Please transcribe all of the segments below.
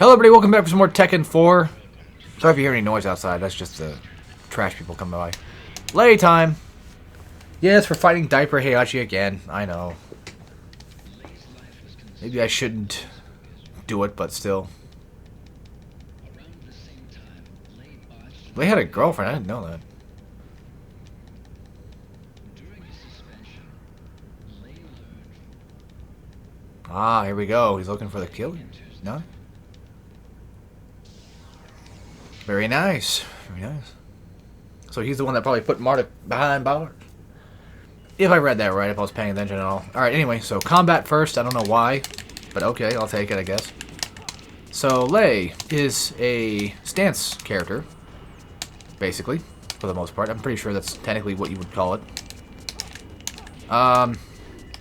Hello everybody, welcome back for some more Tekken 4. Sorry if you hear any noise outside, that's just the trash people coming by. Lay time! Yes, we're fighting Diaper Heihachi again, I know. Maybe I shouldn't do it, but still. Lay had a girlfriend, I didn't know that. Ah, here we go, he's looking for the kill. No? Very nice. Very nice. So he's the one that probably put Marta behind bars. If I read that right, if I was paying attention at all. Alright, anyway, so combat first. I don't know why, but okay, I'll take it, I guess. So Lei is a stance character, basically, for the most part. I'm pretty sure that's technically what you would call it.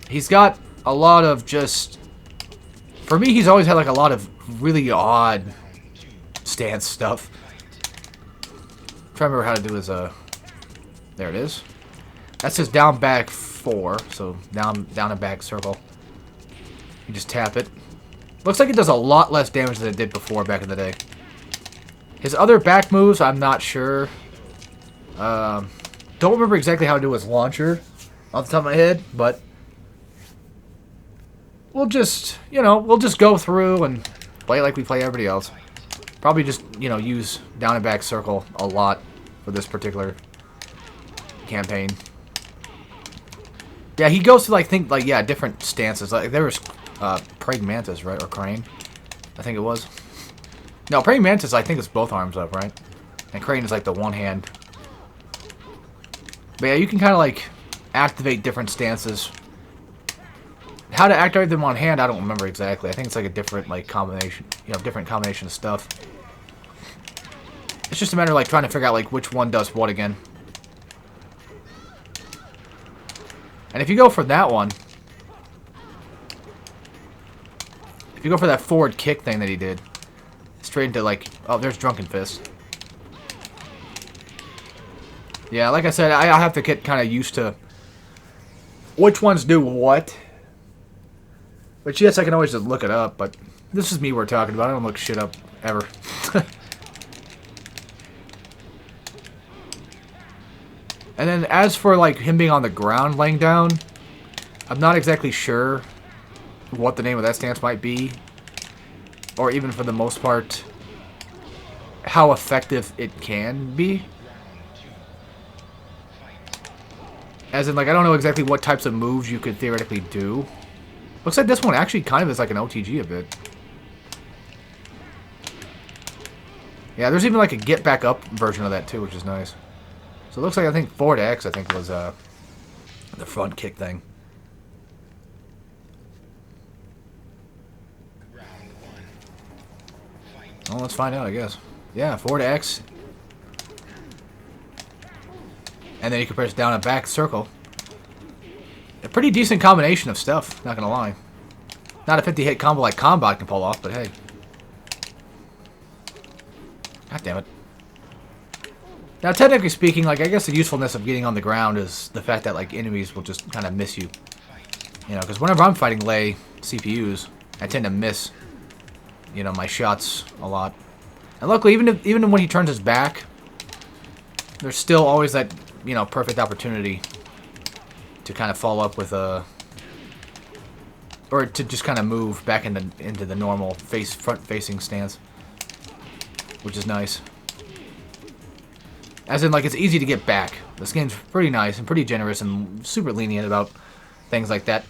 He's got a lot of just... For me, he's always had like a lot of really odd stance stuff. I'm trying to remember how to do his, there it is. That's his down back 4, so down and back circle. You just tap it. Looks like it does a lot less damage than it did before back in the day. His other back moves, I'm not sure. Don't remember exactly how to do his launcher off the top of my head, but we'll just, we'll just go through and play like we play everybody else. Probably just, use down and back circle a lot for this particular campaign. Yeah, he goes to, different stances. Like, there was Praying Mantis, right? Or Crane, I think it was. No, Praying Mantis, I think it's both arms up, right? And Crane is, like, the one hand. But, yeah, you can kind of, like, activate different stances. How to activate them on hand, I don't remember exactly. I think it's, like, a different, like, combination, different combination of stuff. It's just a matter of, like, trying to figure out, like, which one does what again. And if you go for that one, if you go for that forward kick thing that he did, straight into, like, oh, there's Drunken Fist. Yeah, like I said, I have to get kind of used to which ones do what. But yes, I can always just look it up, but this is me we're talking about. I don't look shit up, ever. And then as for, like, him being on the ground laying down, I'm not exactly sure what the name of that stance might be. Or even for the most part, how effective it can be. As in, like, I don't know exactly what types of moves you could theoretically do. Looks like this one actually kind of is like an OTG a bit. Yeah, there's even like a get back up version of that too, which is nice. So it looks like I think forward X was the front kick thing. Well, let's find out, I guess. Yeah, forward X. And then you can press down and back circle. A pretty decent combination of stuff, not gonna lie. Not a 50-hit combo like Combat can pull off, but hey. God damn it. Now, technically speaking, like, I guess the usefulness of getting on the ground is the fact that, like, enemies will just kind of miss you. Because whenever I'm fighting Lei CPUs, I tend to miss, my shots a lot. And luckily, even when he turns his back, there's still always that, perfect opportunity to kind of follow up with a... Or to just kind of move back into the normal front-facing stance. Which is nice. As in, like, it's easy to get back. This game's pretty nice and pretty generous and super lenient about things like that.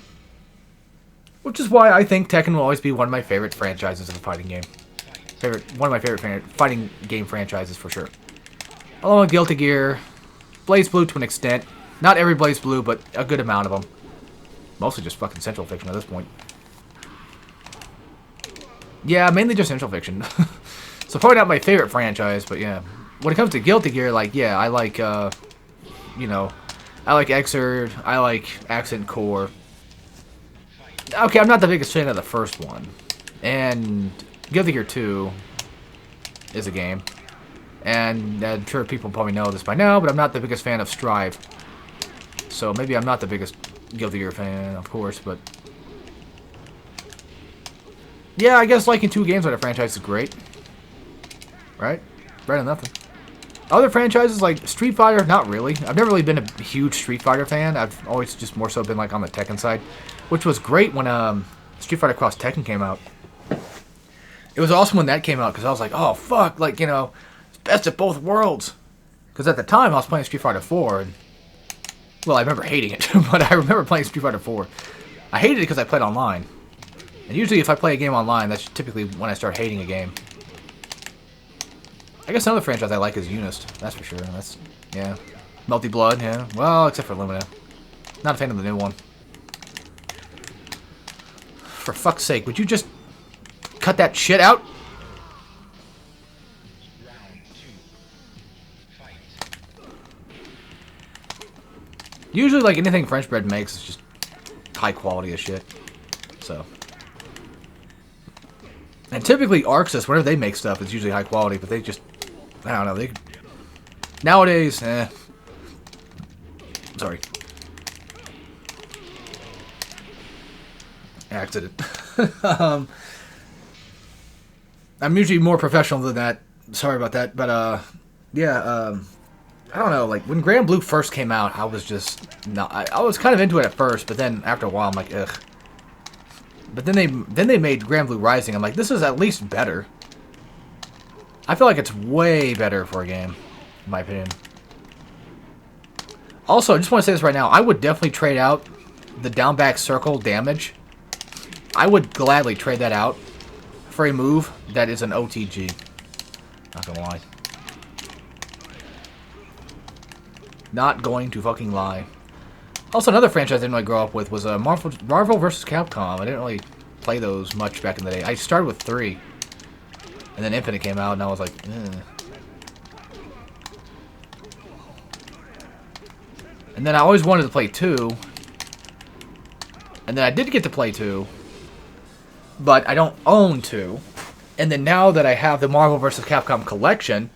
Which is why I think Tekken will always be one of my favorite franchises of a fighting game. One of my favorite fighting game franchises, for sure. Along with Guilty Gear, BlazBlue to an extent. Not every BlazBlue, but a good amount of them. Mostly just fucking Central Fiction at this point. Yeah, mainly just Central Fiction. So probably not my favorite franchise, but yeah. When it comes to Guilty Gear, like, yeah, I like, I like Xrd, I like Accent Core. Okay, I'm not the biggest fan of the first one. And Guilty Gear 2 is a game. And I'm sure people probably know this by now, but I'm not the biggest fan of Strive. So maybe I'm not the biggest Guilty Gear fan, of course, but Yeah, I guess liking 2 games on a franchise is great. Right? Better than nothing. Other franchises like Street Fighter, not really. I've never really been a huge Street Fighter fan. I've always just more so been like on the Tekken side, which was great when Street Fighter Cross Tekken came out. It was awesome when that came out because I was like, oh fuck, like, you know, best of both worlds. Because at the time I was playing Street Fighter 4, and well, I remember hating it, but I remember playing Street Fighter 4. I hated it because I played online, and usually if I play a game online, that's typically when I start hating a game. I guess another franchise I like is Unist. That's for sure. That's, yeah. Melty Blood, yeah. Well, except for Lumina. Not a fan of the new one. For fuck's sake, would you just cut that shit out? Usually, like, anything French Bread makes is just high quality as shit. So. And typically, Arxis, whenever they make stuff, it's usually high quality, but they just, I don't know, they, nowadays, sorry. Accident. I'm usually more professional than that. Sorry about that, but, yeah, I don't know, like, when Grand Blue first came out, I was just, no, I was kind of into it at first, but then after a while, I'm like, ugh. But then they made Grand Blue Rising. I'm like, this is at least better. I feel like it's way better for a game, in my opinion. Also, I just want to say this right now. I would definitely trade out the down back circle damage. I would gladly trade that out for a move that is an OTG. Not gonna lie. Not going to fucking lie. Also, another franchise I didn't really grow up with was Marvel vs. Capcom. I didn't really play those much back in the day. I started with 3. And then Infinite came out, and I was like, eh. And then I always wanted to play 2. And then I did get to play 2. But I don't own 2. And then now that I have the Marvel vs. Capcom collection,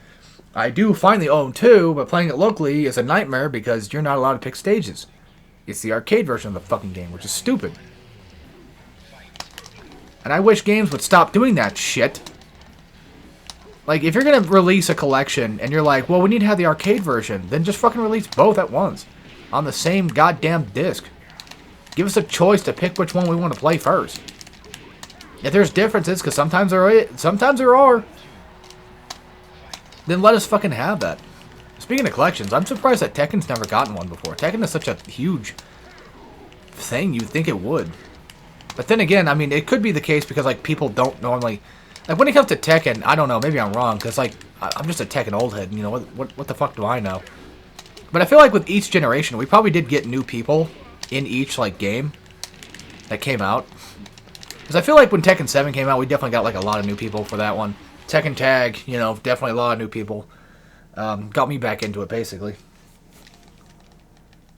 I do finally own 2, but playing it locally is a nightmare because you're not allowed to pick stages. It's the arcade version of the fucking game, which is stupid. And I wish games would stop doing that shit. Like, if you're going to release a collection and you're like, well, we need to have the arcade version, then just fucking release both at once. On the same goddamn disc. Give us a choice to pick which one we want to play first. If there's differences, because sometimes there are, then let us fucking have that. Speaking of collections, I'm surprised that Tekken's never gotten one before. Tekken is such a huge thing, you'd think it would. But then again, I mean, it could be the case because, like, people don't normally... Like, when it comes to Tekken, I don't know, maybe I'm wrong, because, like, I'm just a Tekken old head, you know, what the fuck do I know? But I feel like with each generation, we probably did get new people in each, like, game that came out. Because I feel like when Tekken 7 came out, we definitely got, like, a lot of new people for that one. Tekken Tag, you know, definitely a lot of new people. Got me back into it, basically.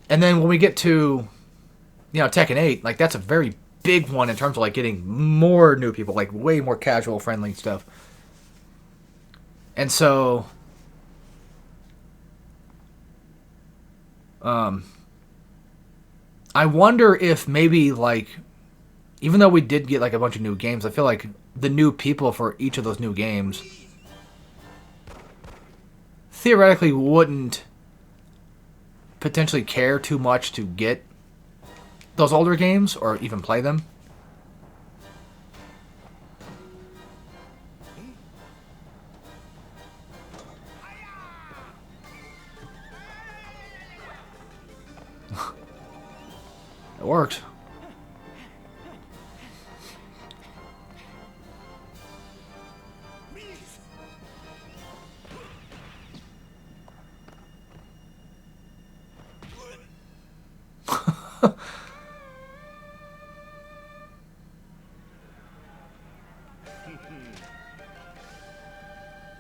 And then when we get to, you know, Tekken 8, like, that's a very big one in terms of, like, getting more new people, like, way more casual, friendly stuff. And so, I wonder if maybe, like, even though we did get, like, a bunch of new games, I feel like the new people for each of those new games theoretically wouldn't potentially care too much to get those older games or even play them. It worked.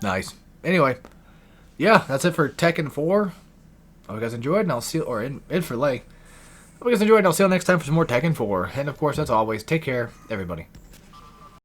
Nice. Anyway, yeah, that's it for Tekken 4. Hope you guys enjoyed, and I'll see you, or in for Lay. Hope you guys enjoyed, and I'll see you next time for some more Tekken 4. And of course, as always, take care, everybody.